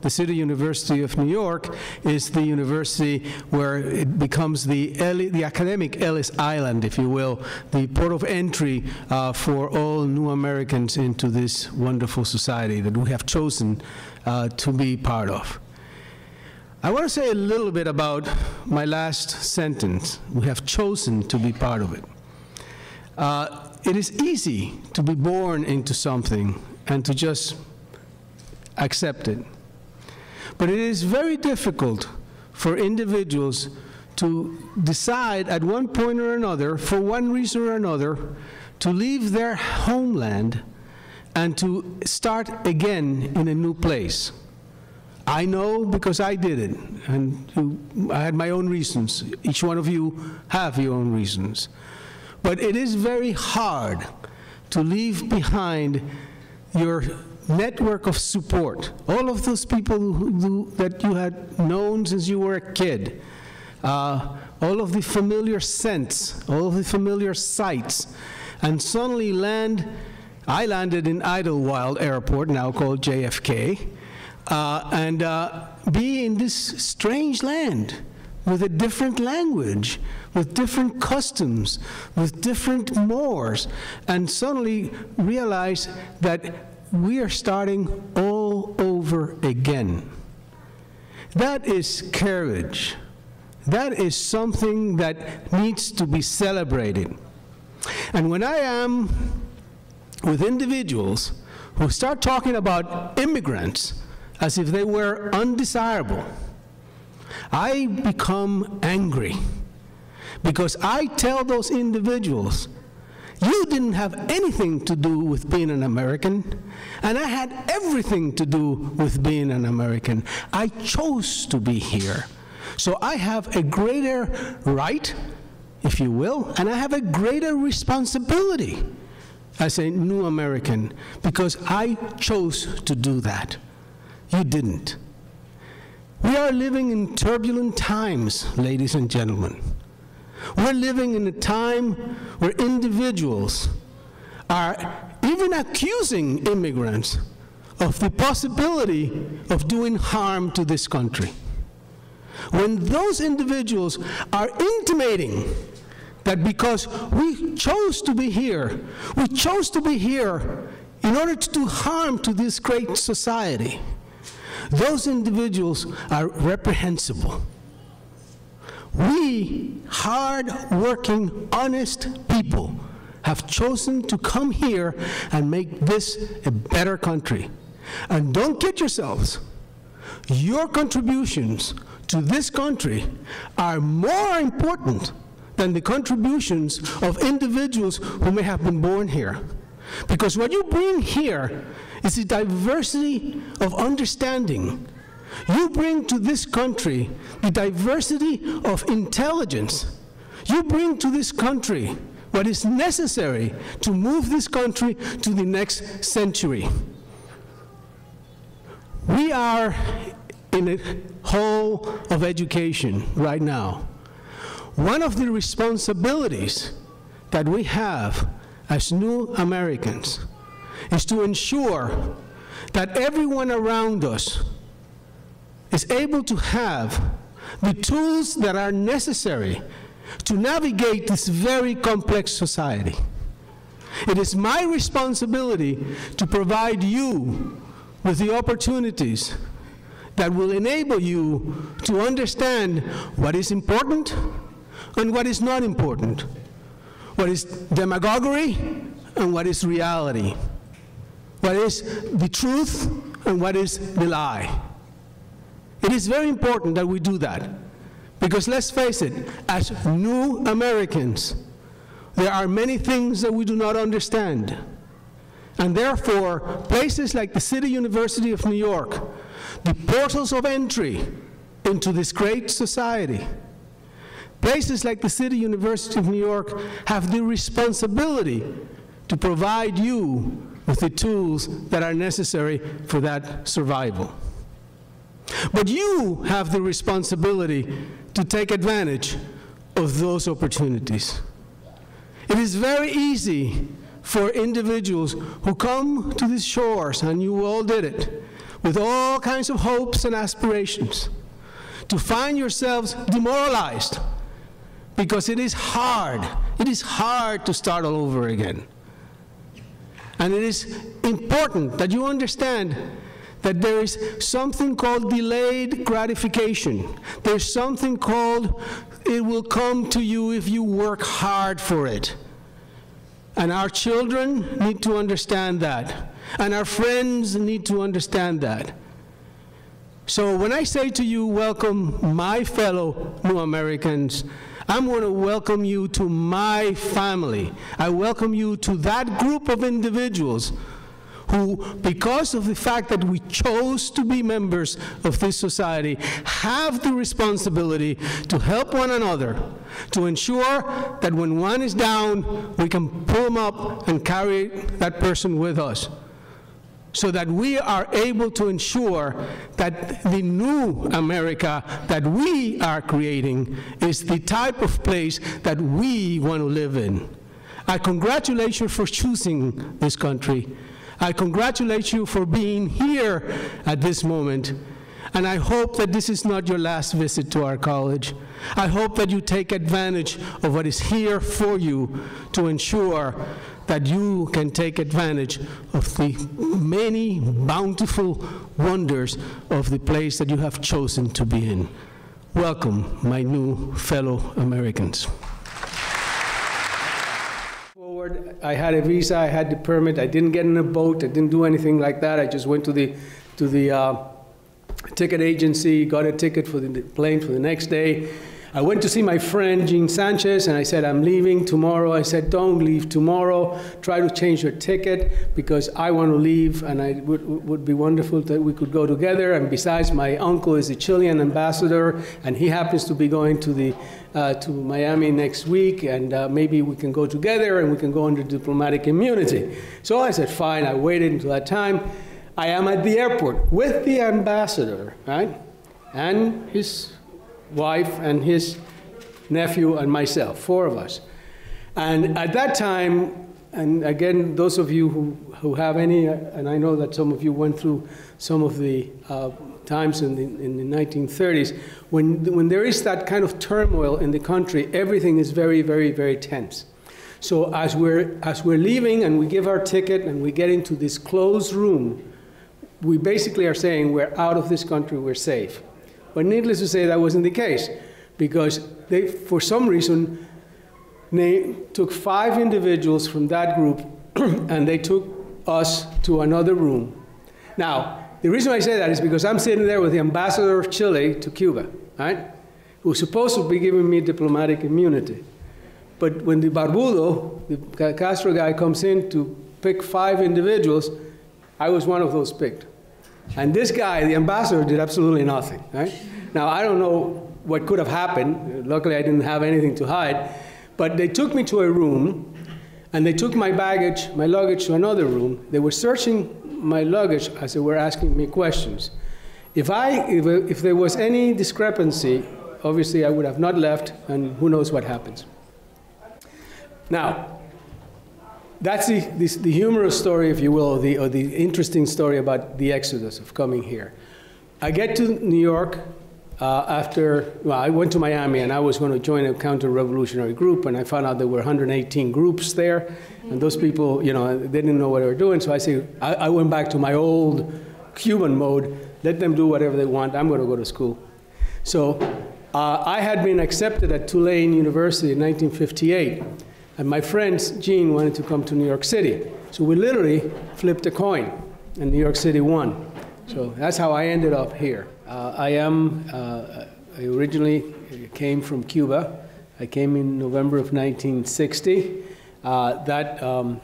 the City University of New York is the university where it becomes the academic Ellis Island, if you will, the port of entry for all new Americans into this wonderful society that we have chosen to be part of. I want to say a little bit about my last sentence. We have chosen to be part of it. It is easy to be born into something and to just accept it. But it is very difficult for individuals to decide at one point or another, for one reason or another, to leave their homeland and to start again in a new place. I know because I did it, and I had my own reasons. Each one of you have your own reasons. But it is very hard to leave behind your network of support, all of those people that you had known since you were a kid, all of the familiar scents, all of the familiar sights, and suddenly I landed in Idlewild Airport, now called JFK, and be in this strange land with a different language, with different customs, with different mores, and suddenly realize that we are starting all over again. That is courage. That is something that needs to be celebrated. And when I am with individuals who start talking about immigrants as if they were undesirable, I become angry, because I tell those individuals, you didn't have anything to do with being an American, and I had everything to do with being an American. I chose to be here. So I have a greater right, if you will, and I have a greater responsibility as a new American, because I chose to do that. You didn't. We are living in turbulent times, ladies and gentlemen. We're living in a time where individuals are even accusing immigrants of the possibility of doing harm to this country. When those individuals are intimating that because we chose to be here in order to do harm to this great society, those individuals are reprehensible. We, hard-working, honest people, have chosen to come here and make this a better country. And don't kid yourselves. Your contributions to this country are more important than the contributions of individuals who may have been born here. Because what you bring here is a diversity of understanding. You bring to this country the diversity of intelligence. You bring to this country what is necessary to move this country to the next century. We are in a hole of education right now. One of the responsibilities that we have as new Americans is to ensure that everyone around us is able to have the tools that are necessary to navigate this very complex society. It is my responsibility to provide you with the opportunities that will enable you to understand what is important and what is not important, what is demagoguery and what is reality, what is the truth and what is the lie. It is very important that we do that, because let's face it, as new Americans, there are many things that we do not understand. And therefore, places like the City University of New York, the portals of entry into this great society, places like the City University of New York have the responsibility to provide you with the tools that are necessary for that survival. But you have the responsibility to take advantage of those opportunities. It is very easy for individuals who come to these shores, and you all did it, with all kinds of hopes and aspirations, to find yourselves demoralized, because it is hard. It is hard to start all over again. And it is important that you understand that there is something called delayed gratification. There's something called it will come to you if you work hard for it. And our children need to understand that. And our friends need to understand that. So when I say to you, welcome my fellow New Americans, I'm going to welcome you to my family. I welcome you to that group of individuals who, because of the fact that we chose to be members of this society, have the responsibility to help one another, to ensure that when one is down, we can pull them up and carry that person with us, so that we are able to ensure that the new America that we are creating is the type of place that we want to live in. I congratulate you for choosing this country. I congratulate you for being here at this moment. And I hope that this is not your last visit to our college. I hope that you take advantage of what is here for you to ensure that you can take advantage of the many bountiful wonders of the place that you have chosen to be in. Welcome, my new fellow Americans. I had a visa, I had the permit, I didn't get in a boat, I didn't do anything like that. I just went to the ticket agency, got a ticket for the plane for the next day. I went to see my friend, Jean Sanchez, and I said, I'm leaving tomorrow. I said, don't leave tomorrow. Try to change your ticket, because I want to leave, and it would be wonderful that we could go together. And besides, my uncle is the Chilean ambassador, and he happens to be going to Miami next week, and maybe we can go together, and we can go under diplomatic immunity. So I said, fine. I waited until that time. I am at the airport with the ambassador, right, and his wife and his nephew and myself, 4 of us. And at that time, and again, those of you who have any, and I know that some of you went through some of the times in the 1930s, when there is that kind of turmoil in the country, everything is very, very, very tense. So as we're leaving and we give our ticket and we get into this closed room, we basically are saying we're out of this country, we're safe. But needless to say, that wasn't the case, because they, for some reason, they took 5 individuals from that group and they took us to another room. Now, the reason I say that is because I'm sitting there with the ambassador of Chile to Cuba, right, who's supposed to be giving me diplomatic immunity. But when the Barbudo, the Castro guy, comes in to pick 5 individuals, I was one of those picked. And this guy, the ambassador, did absolutely nothing, right? Now, I don't know what could have happened. Luckily, I didn't have anything to hide. But they took me to a room, and they took my baggage, my luggage, to another room. They were searching my luggage as they were asking me questions. If there was any discrepancy, obviously I would have not left, and who knows what happens. Now, that's the humorous story, if you will, or the interesting story about the exodus of coming here. I get to New York I went to Miami, and I was going to join a counter-revolutionary group, and I found out there were 118 groups there, and those people, you know, they didn't know what they were doing, so I went back to my old Cuban mode, let them do whatever they want, I'm going to go to school. So I had been accepted at Tulane University in 1958, and my friend Jean wanted to come to New York City. So we literally flipped a coin, and New York City won. So that's how I ended up here. I originally came from Cuba. I came in November of 1960. I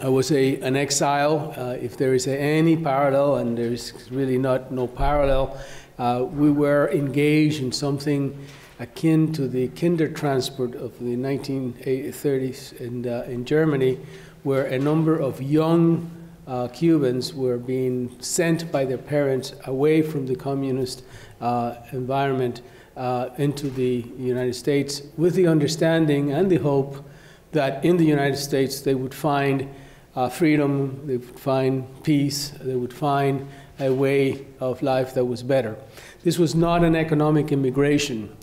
was an exile. If there is any parallel, and there's really no parallel, we were engaged in something akin to the Kindertransport of the 1930s in Germany, where a number of young Cubans were being sent by their parents away from the communist environment into the United States, with the understanding and the hope that in the United States they would find freedom, they would find peace, they would find a way of life that was better. This was not an economic immigration.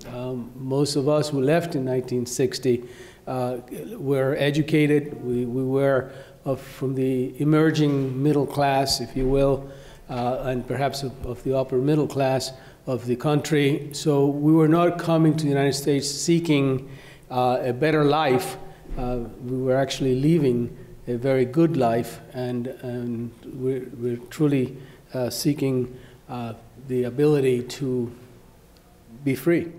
Most of us who left in 1960 were educated. We were from the emerging middle class, if you will, and perhaps of the upper middle class of the country. So we were not coming to the United States seeking a better life. We were actually leaving a very good life, and we're truly seeking the ability to be free.